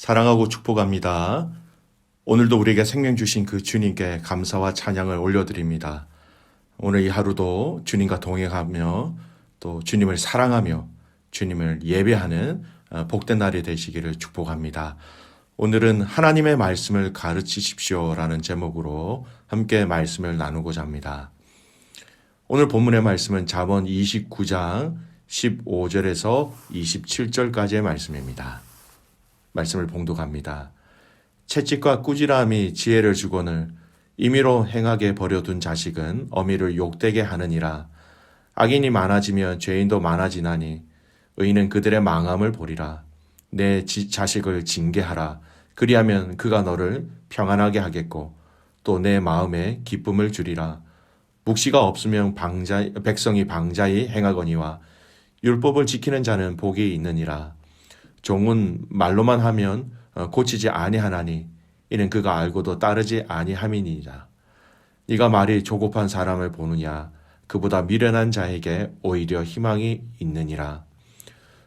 사랑하고 축복합니다. 오늘도 우리에게 생명 주신 그 주님께 감사와 찬양을 올려드립니다. 오늘 이 하루도 주님과 동행하며 또 주님을 사랑하며 주님을 예배하는 복된 날이 되시기를 축복합니다. 오늘은 하나님의 말씀을 가르치십시오라는 제목으로 함께 말씀을 나누고자 합니다. 오늘 본문의 말씀은 잠언 29장 15절에서 27절까지의 말씀입니다. 말씀을 봉독합니다. 채찍과 꾸지람이 지혜를 주거늘 임의로 행하게 버려둔 자식은 어미를 욕되게 하느니라. 악인이 많아지면 죄인도 많아지나니 의인은 그들의 망함을 보리라. 내 자식을 징계하라. 그리하면 그가 너를 평안하게 하겠고 또 내 마음에 기쁨을 주리라. 묵시가 없으면 백성이 방자히 행하거니와 율법을 지키는 자는 복이 있느니라. 종은 말로만 하면 고치지 아니하나니 이는 그가 알고도 따르지 아니함이니라. 네가 말이 조급한 사람을 보느냐. 그보다 미련한 자에게 오히려 희망이 있느니라.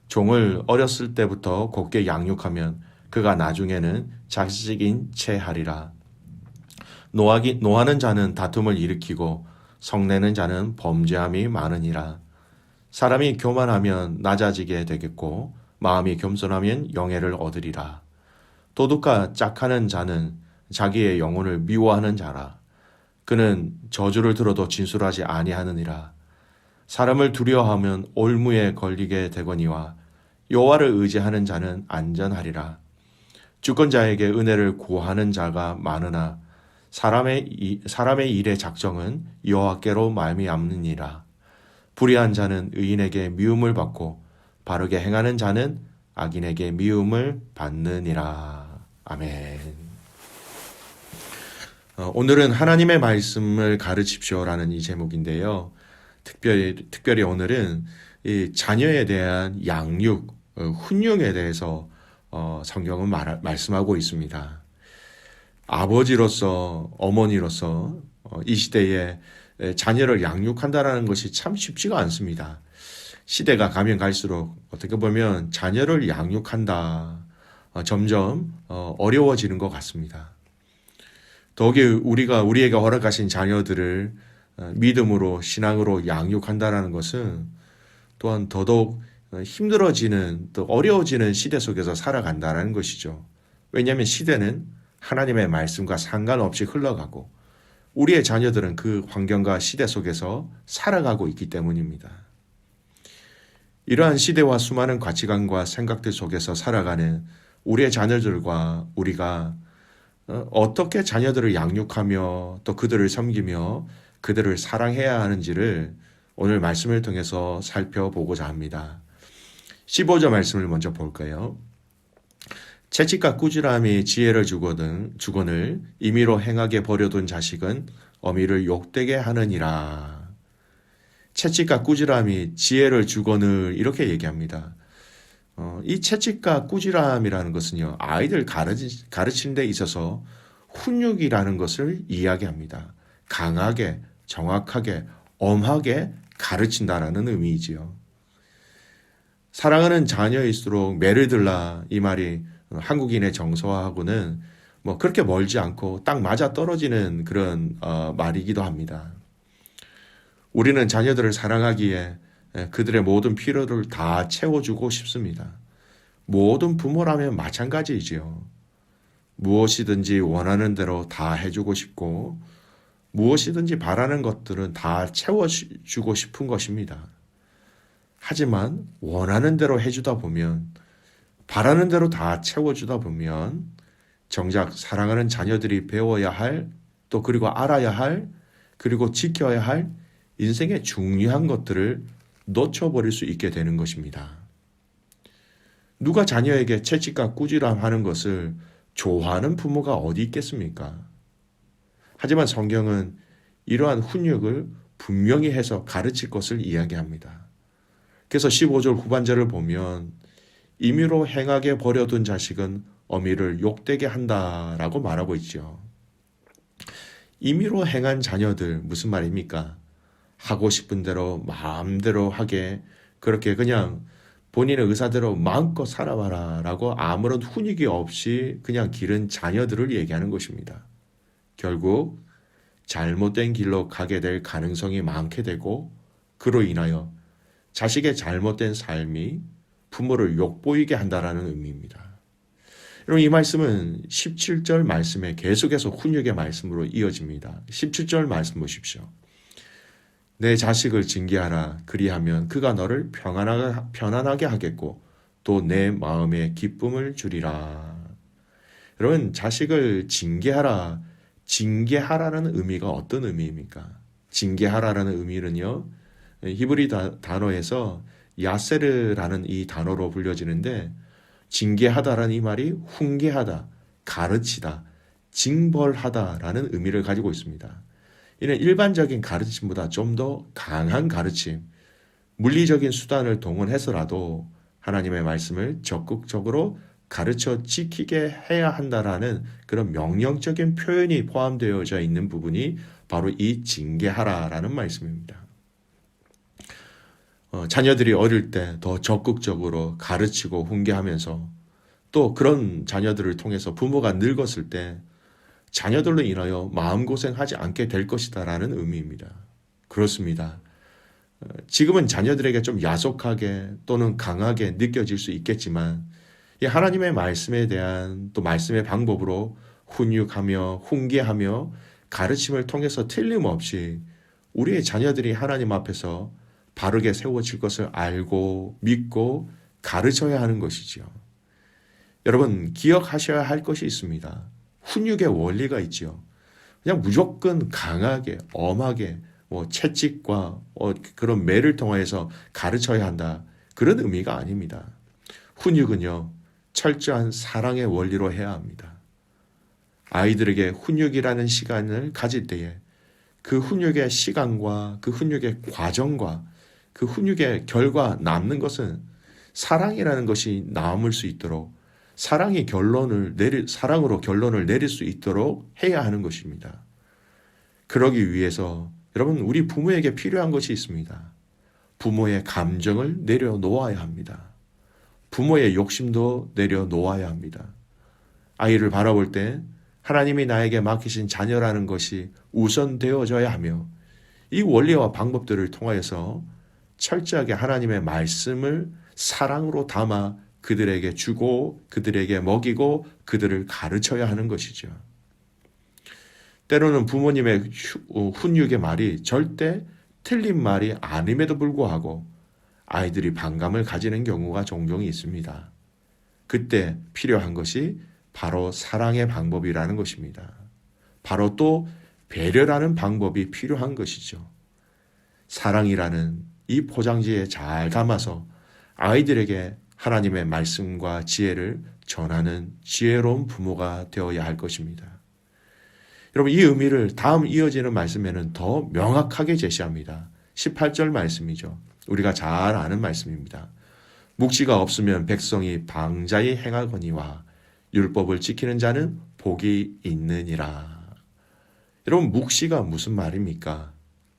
종을 어렸을 때부터 곱게 양육하면 그가 나중에는 자식인 채 하리라. 노하는 자는 다툼을 일으키고 성내는 자는 범죄함이 많으니라. 사람이 교만하면 낮아지게 되겠고 마음이 겸손하면 영예를 얻으리라. 도둑과 짝하는 자는 자기의 영혼을 미워하는 자라. 그는 저주를 들어도 진술하지 아니하느니라. 사람을 두려워하면 올무에 걸리게 되거니와 여호와를 의지하는 자는 안전하리라. 주권자에게 은혜를 구하는 자가 많으나 사람의 일의 작정은 여호와께로 말미암느니라. 불의한 자는 의인에게 미움을 받고 바르게 행하는 자는 악인에게 미움을 받느니라. 아멘. 오늘은 하나님의 말씀을 가르칩시오라는 이 제목인데요. 특별히 오늘은 이 자녀에 대한 양육, 훈육에 대해서 성경은 말씀하고 있습니다. 아버지로서, 어머니로서 이 시대에 자녀를 양육한다는 것이 참 쉽지가 않습니다. 시대가 가면 갈수록 어떻게 보면 자녀를 양육한다 점점 어려워지는 것 같습니다. 더욱이 우리에게 허락하신 자녀들을 믿음으로 신앙으로 양육한다는 것은 또한 더더욱 힘들어지는 또 어려워지는 시대 속에서 살아간다는 것이죠. 왜냐하면 시대는 하나님의 말씀과 상관없이 흘러가고 우리의 자녀들은 그 환경과 시대 속에서 살아가고 있기 때문입니다. 이러한 시대와 수많은 가치관과 생각들 속에서 살아가는 우리의 자녀들과 우리가 어떻게 자녀들을 양육하며 또 그들을 섬기며 그들을 사랑해야 하는지를 오늘 말씀을 통해서 살펴보고자 합니다. 15절 말씀을 먼저 볼까요? 채찍과 꾸지람이 지혜를 주거늘 임의로 행하게 버려둔 자식은 어미를 욕되게 하느니라. 채찍과 꾸지람이 지혜를 주거늘 이렇게 얘기합니다. 이 채찍과 꾸지람이라는 것은요, 아이들 가르치는 데 있어서 훈육이라는 것을 이야기합니다. 강하게, 정확하게, 엄하게 가르친다라는 의미이지요. 사랑하는 자녀일수록 매를 들라 이 말이 한국인의 정서하고는 그렇게 멀지 않고 딱 맞아 떨어지는 그런 말이기도 합니다. 우리는 자녀들을 사랑하기에 그들의 모든 필요를 다 채워주고 싶습니다. 모든 부모라면 마찬가지이지요. 무엇이든지 원하는 대로 다 해주고 싶고 무엇이든지 바라는 것들은 다 채워주고 싶은 것입니다. 하지만 원하는 대로 해주다 보면 바라는 대로 다 채워주다 보면 정작 사랑하는 자녀들이 배워야 할 또 그리고 알아야 할 그리고 지켜야 할 인생의 중요한 것들을 놓쳐버릴 수 있게 되는 것입니다. 누가 자녀에게 채찍과 꾸지람하는 것을 좋아하는 부모가 어디 있겠습니까? 하지만 성경은 이러한 훈육을 분명히 해서 가르칠 것을 이야기합니다. 그래서 15절 후반절을 보면 임의로 행하게 버려둔 자식은 어미를 욕되게 한다라고 말하고 있죠. 임의로 행한 자녀들 무슨 말입니까? 하고 싶은 대로 마음대로 하게 그렇게 그냥 본인의 의사대로 마음껏 살아봐라 라고 아무런 훈육이 없이 그냥 기른 자녀들을 얘기하는 것입니다. 결국 잘못된 길로 가게 될 가능성이 많게 되고 그로 인하여 자식의 잘못된 삶이 부모를 욕보이게 한다라는 의미입니다. 여러분, 이 말씀은 17절 말씀에 계속해서 훈육의 말씀으로 이어집니다. 17절 말씀 보십시오. 내 자식을 징계하라. 그리하면 그가 너를 편안하게 하겠고 또 내 마음에 기쁨을 주리라. 여러분, 자식을 징계하라. 징계하라는 의미가 어떤 의미입니까? 징계하라라는 의미는요, 히브리 단어에서 야세르라는 이 단어로 불려지는데, 징계하다라는 이 말이 훈계하다, 가르치다, 징벌하다라는 의미를 가지고 있습니다. 이는 일반적인 가르침보다 좀 더 강한 가르침, 물리적인 수단을 동원해서라도 하나님의 말씀을 적극적으로 가르쳐 지키게 해야 한다라는 그런 명령적인 표현이 포함되어져 있는 부분이 바로 이 징계하라라는 말씀입니다. 자녀들이 어릴 때 더 적극적으로 가르치고 훈계하면서 또 그런 자녀들을 통해서 부모가 늙었을 때 자녀들로 인하여 마음고생하지 않게 될 것이다라는 의미입니다. 그렇습니다. 지금은 자녀들에게 좀 야속하게 또는 강하게 느껴질 수 있겠지만 이 하나님의 말씀에 대한 또 말씀의 방법으로 훈육하며 훈계하며 가르침을 통해서 틀림없이 우리의 자녀들이 하나님 앞에서 바르게 세워질 것을 알고 믿고 가르쳐야 하는 것이지요. 여러분, 기억하셔야 할 것이 있습니다. 훈육의 원리가 있지요. 그냥 무조건 강하게 엄하게 채찍과 그런 매를 통해서 가르쳐야 한다, 그런 의미가 아닙니다. 훈육은요, 철저한 사랑의 원리로 해야 합니다. 아이들에게 훈육이라는 시간을 가질 때에 그 훈육의 시간과 그 훈육의 과정과 그 훈육의 결과 남는 것은 사랑이라는 것이 남을 수 있도록 사랑으로 결론을 내릴 수 있도록 해야 하는 것입니다. 그러기 위해서 여러분, 우리 부모에게 필요한 것이 있습니다. 부모의 감정을 내려놓아야 합니다. 부모의 욕심도 내려놓아야 합니다. 아이를 바라볼 때 하나님이 나에게 맡기신 자녀라는 것이 우선되어져야 하며 이 원리와 방법들을 통하여서 철저하게 하나님의 말씀을 사랑으로 담아 그들에게 주고 그들에게 먹이고 그들을 가르쳐야 하는 것이죠. 때로는 부모님의 훈육의 말이 절대 틀린 말이 아님에도 불구하고 아이들이 반감을 가지는 경우가 종종 있습니다. 그때 필요한 것이 바로 사랑의 방법이라는 것입니다. 바로 또 배려라는 방법이 필요한 것이죠. 사랑이라는 이 포장지에 잘 담아서 아이들에게 하나님의 말씀과 지혜를 전하는 지혜로운 부모가 되어야 할 것입니다. 여러분, 이 의미를 다음 이어지는 말씀에는 더 명확하게 제시합니다. 18절 말씀이죠. 우리가 잘 아는 말씀입니다. 묵시가 없으면 백성이 방자히 행하거니와 율법을 지키는 자는 복이 있느니라. 여러분, 묵시가 무슨 말입니까?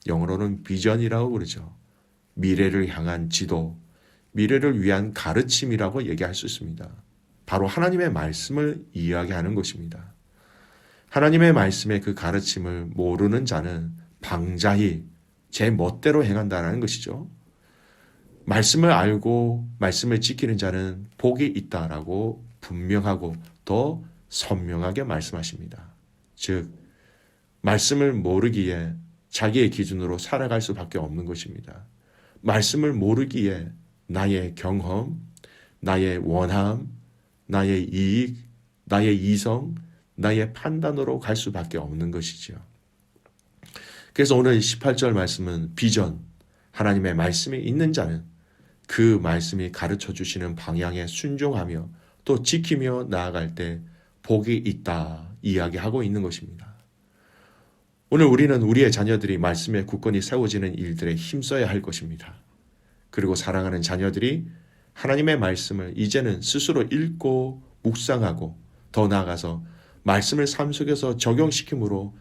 영어로는 비전이라고 그러죠. 미래를 향한 지도, 미래를 위한 가르침이라고 얘기할 수 있습니다. 바로 하나님의 말씀을 이야기하는 것입니다. 하나님의 말씀의 그 가르침을 모르는 자는 방자히 제 멋대로 행한다는 것이죠. 말씀을 알고 말씀을 지키는 자는 복이 있다라고 분명하고 더 선명하게 말씀하십니다. 즉, 말씀을 모르기에 자기의 기준으로 살아갈 수밖에 없는 것입니다. 말씀을 모르기에 나의 경험, 나의 원함, 나의 이익, 나의 이성, 나의 판단으로 갈 수밖에 없는 것이죠. 그래서 오늘 18절 말씀은 비전, 하나님의 말씀이 있는 자는 그 말씀이 가르쳐 주시는 방향에 순종하며 또 지키며 나아갈 때 복이 있다 이야기하고 있는 것입니다. 오늘 우리는 우리의 자녀들이 말씀에 굳건히 세워지는 일들에 힘써야 할 것입니다. 그리고 사랑하는 자녀들이 하나님의 말씀을 이제는 스스로 읽고 묵상하고 더 나아가서 말씀을 삶 속에서 적용시킴으로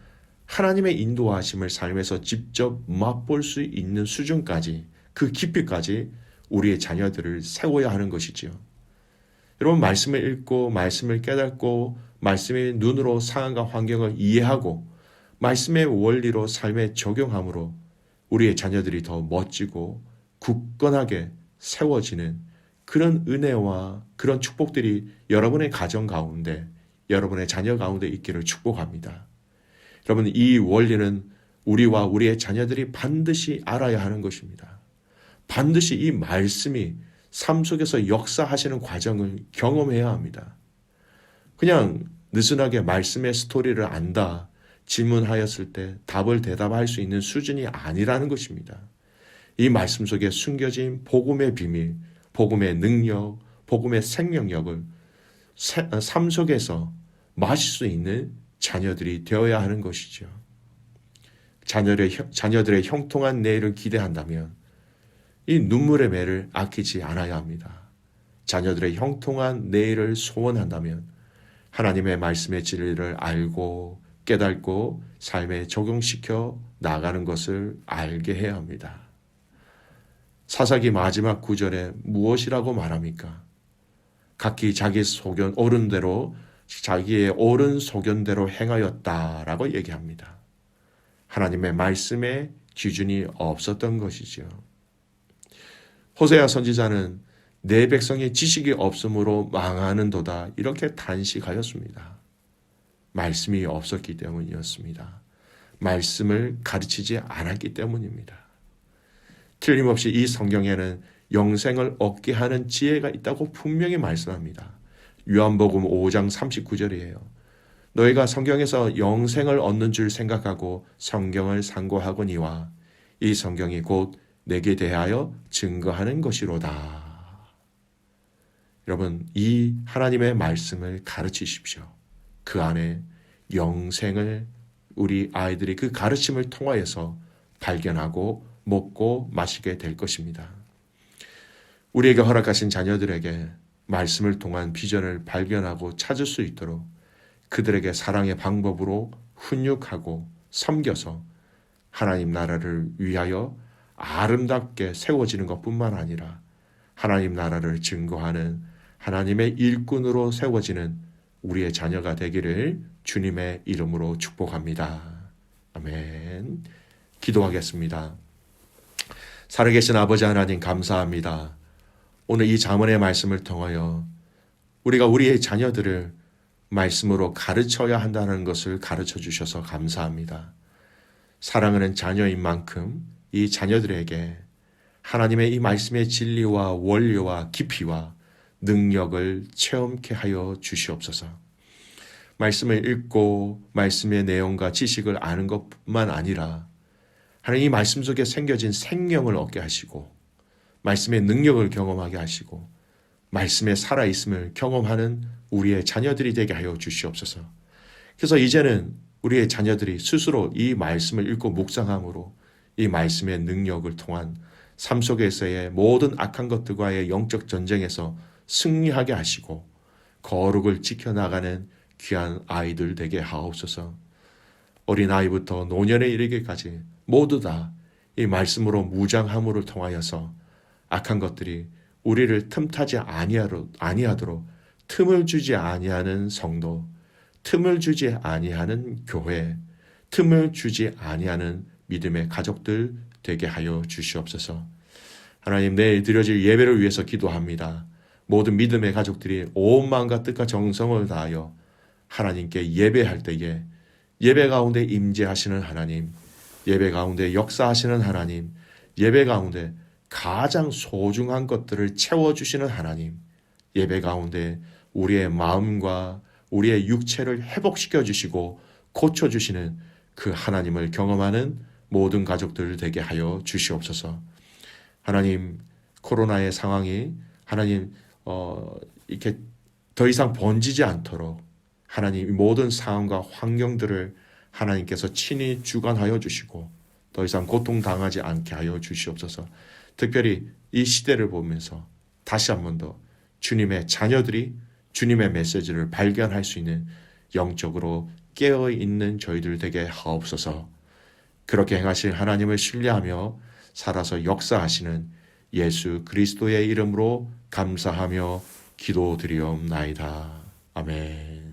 하나님의 인도하심을 삶에서 직접 맛볼 수 있는 수준까지, 그 깊이까지 우리의 자녀들을 세워야 하는 것이지요. 여러분, 말씀을 읽고 말씀을 깨닫고 말씀의 눈으로 상황과 환경을 이해하고 말씀의 원리로 삶에 적용함으로 우리의 자녀들이 더 멋지고 굳건하게 세워지는 그런 은혜와 그런 축복들이 여러분의 가정 가운데, 여러분의 자녀 가운데 있기를 축복합니다. 여러분, 이 원리는 우리와 우리의 자녀들이 반드시 알아야 하는 것입니다. 반드시 이 말씀이 삶 속에서 역사하시는 과정을 경험해야 합니다. 그냥 느슨하게 말씀의 스토리를 안다 질문하였을 때 답을 대답할 수 있는 수준이 아니라는 것입니다. 이 말씀 속에 숨겨진 복음의 비밀, 복음의 능력, 복음의 생명력을 삶 속에서 마실 수 있는 자녀들이 되어야 하는 것이죠. 자녀들의 형통한 내일을 기대한다면 이 눈물의 매를 아끼지 않아야 합니다. 자녀들의 형통한 내일을 소원한다면 하나님의 말씀의 진리를 알고 깨닫고 삶에 적용시켜 나가는 것을 알게 해야 합니다. 사사기 마지막 구절에 무엇이라고 말합니까? 각기 자기 소견 옳은대로 자기의 옳은 소견대로 행하였다라고 얘기합니다. 하나님의 말씀에 기준이 없었던 것이죠. 호세아 선지자는 내 백성의 지식이 없으므로 망하는도다 이렇게 단식하였습니다. 말씀이 없었기 때문이었습니다. 말씀을 가르치지 않았기 때문입니다. 틀림없이 이 성경에는 영생을 얻게 하는 지혜가 있다고 분명히 말씀합니다. 요한복음 5장 39절이에요. 너희가 성경에서 영생을 얻는 줄 생각하고 성경을 상고하거니와 이 성경이 곧 내게 대하여 증거하는 것이로다. 여러분, 이 하나님의 말씀을 가르치십시오. 그 안에 영생을 우리 아이들이 그 가르침을 통하여서 발견하고 먹고 마시게 될 것입니다. 우리에게 허락하신 자녀들에게 말씀을 통한 비전을 발견하고 찾을 수 있도록 그들에게 사랑의 방법으로 훈육하고 섬겨서 하나님 나라를 위하여 아름답게 세워지는 것뿐만 아니라 하나님 나라를 증거하는 하나님의 일꾼으로 세워지는 우리의 자녀가 되기를 주님의 이름으로 축복합니다. 아멘. 기도하겠습니다. 살아계신 아버지 하나님 감사합니다. 오늘 이 잠언의 말씀을 통하여 우리가 우리의 자녀들을 말씀으로 가르쳐야 한다는 것을 가르쳐 주셔서 감사합니다. 사랑하는 자녀인 만큼 이 자녀들에게 하나님의 이 말씀의 진리와 원리와 깊이와 능력을 체험케 하여 주시옵소서. 말씀을 읽고 말씀의 내용과 지식을 아는 것뿐만 아니라 하나님 이 말씀 속에 생겨진 생명을 얻게 하시고 말씀의 능력을 경험하게 하시고 말씀에 살아있음을 경험하는 우리의 자녀들이 되게 하여 주시옵소서. 그래서 이제는 우리의 자녀들이 스스로 이 말씀을 읽고 묵상함으로 이 말씀의 능력을 통한 삶 속에서의 모든 악한 것들과의 영적 전쟁에서 승리하게 하시고 거룩을 지켜나가는 귀한 아이들 되게 하옵소서. 어린아이부터 노년에 이르기까지 모두 다 이 말씀으로 무장함으로 통하여서 악한 것들이 우리를 틈타지 아니하도록 틈을 주지 아니하는 성도, 틈을 주지 아니하는 교회, 틈을 주지 아니하는 믿음의 가족들 되게 하여 주시옵소서. 하나님, 내일 드려질 예배를 위해서 기도합니다. 모든 믿음의 가족들이 온 마음과 뜻과 정성을 다하여 하나님께 예배할 때에 예배 가운데 임재하시는 하나님, 예배 가운데 역사하시는 하나님, 예배 가운데 가장 소중한 것들을 채워주시는 하나님, 예배 가운데 우리의 마음과 우리의 육체를 회복시켜 주시고 고쳐주시는 그 하나님을 경험하는 모든 가족들 되게 하여 주시옵소서. 하나님, 코로나의 상황이 하나님 이렇게 더 이상 번지지 않도록 하나님 모든 상황과 환경들을 하나님께서 친히 주관하여 주시고 더 이상 고통당하지 않게 하여 주시옵소서. 특별히 이 시대를 보면서 다시 한 번 더 주님의 자녀들이 주님의 메시지를 발견할 수 있는 영적으로 깨어있는 저희들 되게 하옵소서. 그렇게 행하실 하나님을 신뢰하며 살아서 역사하시는 예수 그리스도의 이름으로 감사하며 기도드리옵나이다. 아멘.